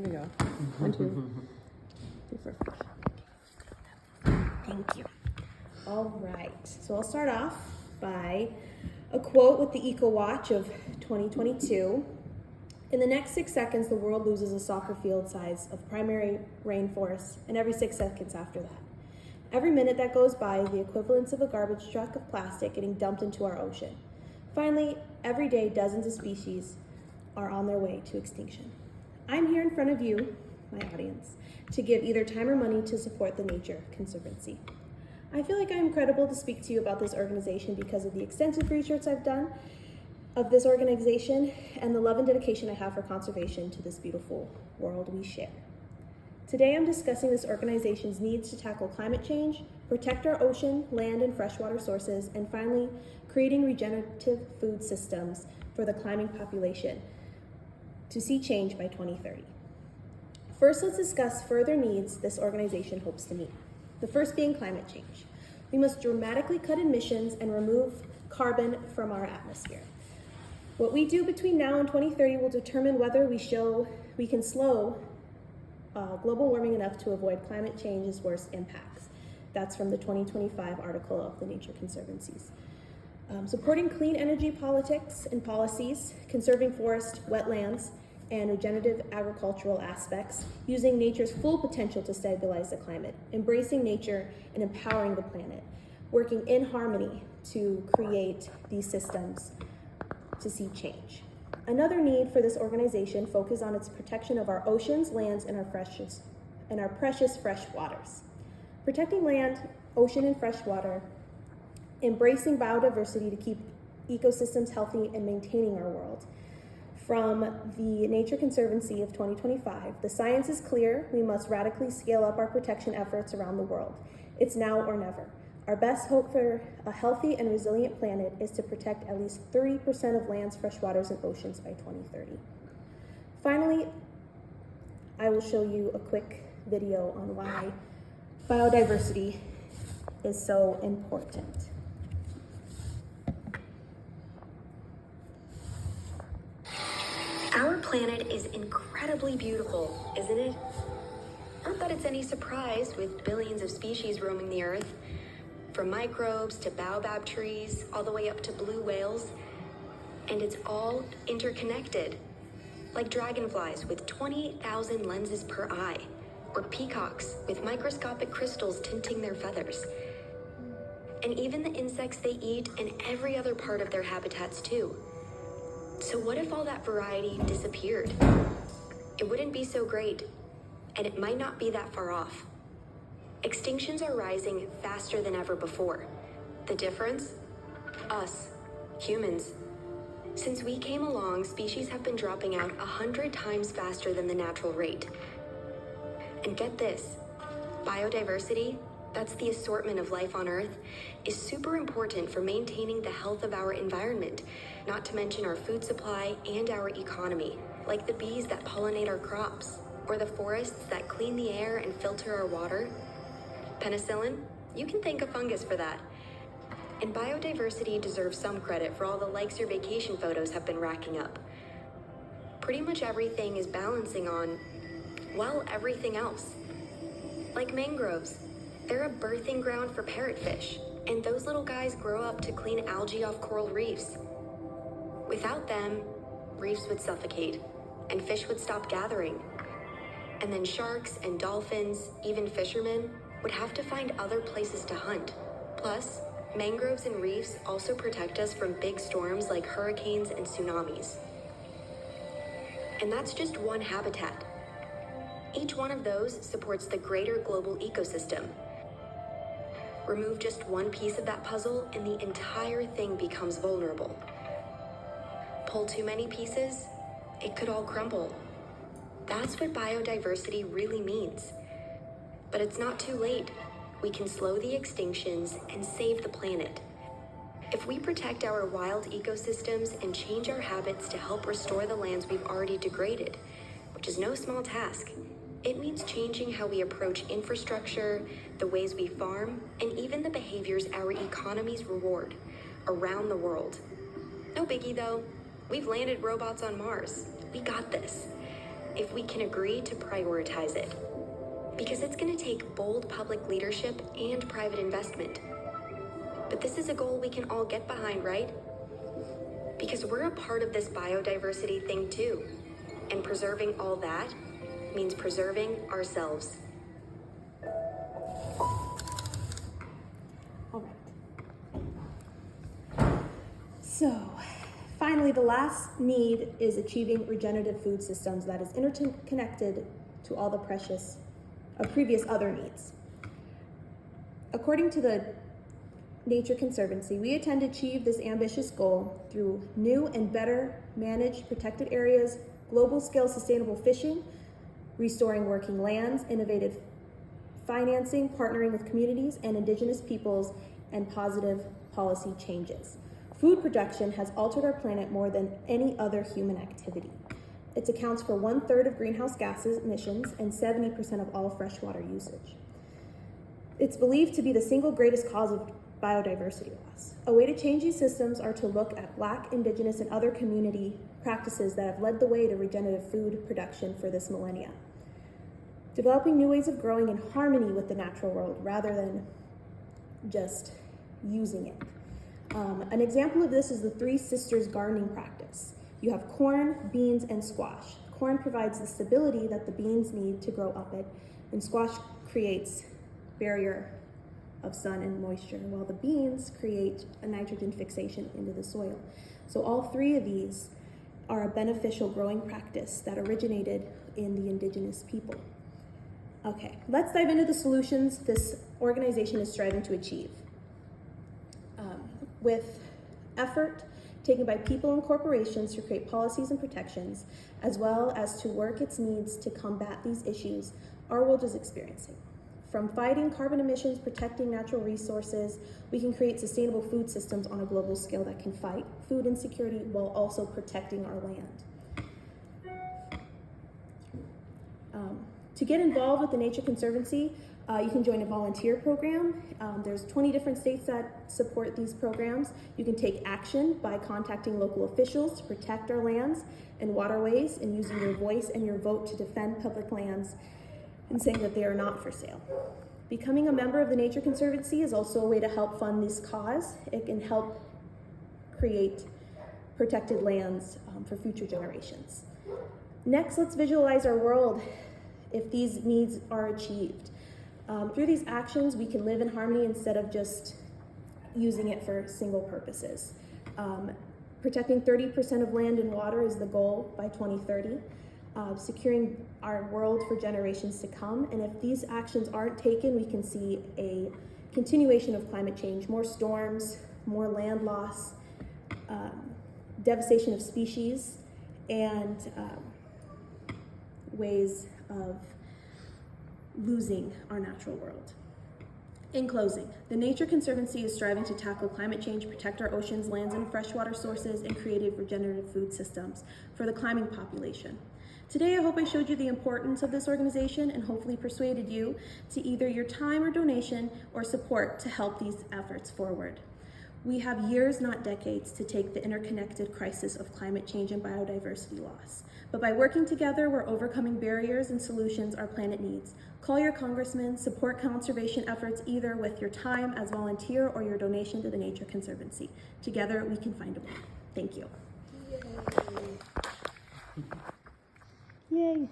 Here we go. 1, 2, 3, 4, 5. Thank you. All right. So I'll start off by a quote with the Eco Watch of 2022. In the next 6 seconds, the world loses a soccer field size of primary rainforest, and every 6 seconds after that. Every minute that goes by is the equivalence of a garbage truck of plastic getting dumped into our ocean. Finally, every day, dozens of species are on their way to extinction. I'm here in front of you, my audience, to give either time or money to support the Nature Conservancy. I feel like I'm credible to speak to you about this organization because of the extensive research I've done of this organization and the love and dedication I have for conservation to this beautiful world we share. Today I'm discussing this organization's needs to tackle climate change, protect our ocean, land, and freshwater sources, and finally, creating regenerative food systems for the climbing population to see change by 2030. First, let's discuss further needs this organization hopes to meet. The first being climate change. We must dramatically cut emissions and remove carbon from our atmosphere. What we do between now and 2030 will determine whether we can slow global warming enough to avoid climate change's worst impacts. That's from the 2025 article of the Nature Conservancies. Supporting clean energy politics and policies, conserving forest, wetlands, and regenerative agricultural aspects, using nature's full potential to stabilize the climate, embracing nature and empowering the planet, working in harmony to create these systems to see change. Another need for this organization focuses on its protection of our oceans, lands, and our precious fresh waters. Protecting land, ocean, and fresh water, embracing biodiversity to keep ecosystems healthy and maintaining our world. From the Nature Conservancy of 2025, the science is clear. We must radically scale up our protection efforts around the world. It's now or never. Our best hope for a healthy and resilient planet is to protect at least 30% of land's freshwaters and oceans by 2030. Finally, I will show you a quick video on why biodiversity is so important. Our planet is incredibly beautiful, isn't it? Not that it's any surprise with billions of species roaming the earth, from microbes to baobab trees, all the way up to blue whales. And it's all interconnected, like dragonflies with 28,000 lenses per eye, or peacocks with microscopic crystals tinting their feathers. And even the insects they eat and every other part of their habitats too. So what if all that variety disappeared? It wouldn't be so great, and it might not be that far off. Extinctions are rising faster than ever before. The difference? Us, humans. Since we came along, species have been dropping out 100 times faster than the natural rate. And get this, biodiversity, that's the assortment of life on Earth, is super important for maintaining the health of our environment, not to mention our food supply and our economy, like the bees that pollinate our crops, or the forests that clean the air and filter our water. Penicillin? You can thank a fungus for that. And biodiversity deserves some credit for all the likes your vacation photos have been racking up. Pretty much everything is balancing on, well, everything else. Like mangroves. They're a birthing ground for parrotfish, and those little guys grow up to clean algae off coral reefs. Without them, reefs would suffocate, and fish would stop gathering. And then sharks and dolphins, even fishermen, would have to find other places to hunt. Plus, mangroves and reefs also protect us from big storms like hurricanes and tsunamis. And that's just one habitat. Each one of those supports the greater global ecosystem. Remove just one piece of that puzzle and the entire thing becomes vulnerable. Pull too many pieces, it could all crumble. That's what biodiversity really means. But it's not too late. We can slow the extinctions and save the planet. If we protect our wild ecosystems and change our habits to help restore the lands we've already degraded, which is no small task, it means changing how we approach infrastructure, the ways we farm, and even the behaviors our economies reward around the world. No biggie though. We've landed robots on Mars. We got this. if we can agree to prioritize it. Because it's going to take bold public leadership and private investment. But this is a goal we can all get behind, right? Because we're a part of this biodiversity thing too. And preserving all that means preserving ourselves. All right. So, finally, the last need is achieving regenerative food systems that is interconnected to all the previous other needs. According to the Nature Conservancy, we intend to achieve this ambitious goal through new and better managed protected areas, global scale sustainable fishing, restoring working lands, innovative financing, partnering with communities and indigenous peoples, and positive policy changes. Food production has altered our planet more than any other human activity. It accounts for 1/3 of greenhouse gases emissions and 70% of all freshwater usage. It's believed to be the single greatest cause of biodiversity loss. A way to change these systems are to look at Black, Indigenous, and other community practices that have led the way to regenerative food production for this millennia. Developing new ways of growing in harmony with the natural world rather than just using it. An example of this is the Three Sisters gardening practice. You have corn, beans, and squash. Corn provides the stability that the beans need to grow up it, and squash creates barrier of sun and moisture, while the beans create a nitrogen fixation into the soil. So all three of these are a beneficial growing practice that originated in the indigenous people. Okay, let's dive into the solutions this organization is striving to achieve. With effort taken by people and corporations to create policies and protections, as well as to work its needs to combat these issues our world is experiencing. From fighting carbon emissions, protecting natural resources, we can create sustainable food systems on a global scale that can fight food insecurity while also protecting our land. To get involved with the Nature Conservancy, you can join a volunteer program. There's 20 different states that support these programs. You can take action by contacting local officials to protect our lands and waterways and using your voice and your vote to defend public lands and saying that they are not for sale. Becoming a member of the Nature Conservancy is also a way to help fund this cause. It can help create protected lands for future generations. Next, let's visualize our world if these needs are achieved. Through these actions, we can live in harmony instead of just using it for single purposes. Protecting 30% of land and water is the goal by 2030. Securing our world for generations to come. And if these actions aren't taken, we can see a continuation of climate change, more storms, more land loss, devastation of species, and ways of losing our natural world. In closing, the Nature Conservancy is striving to tackle climate change, protect our oceans, lands, and freshwater sources, and create regenerative food systems for the climbing population. Today, I hope I showed you the importance of this organization and hopefully persuaded you to either your time or donation or support to help these efforts forward. We have years, not decades, to take the interconnected crisis of climate change and biodiversity loss. But by working together, we're overcoming barriers and solutions our planet needs. Call your congressman, support conservation efforts either with your time as volunteer or your donation to the Nature Conservancy. Together, we can find a way. Thank you. Yay. Yay.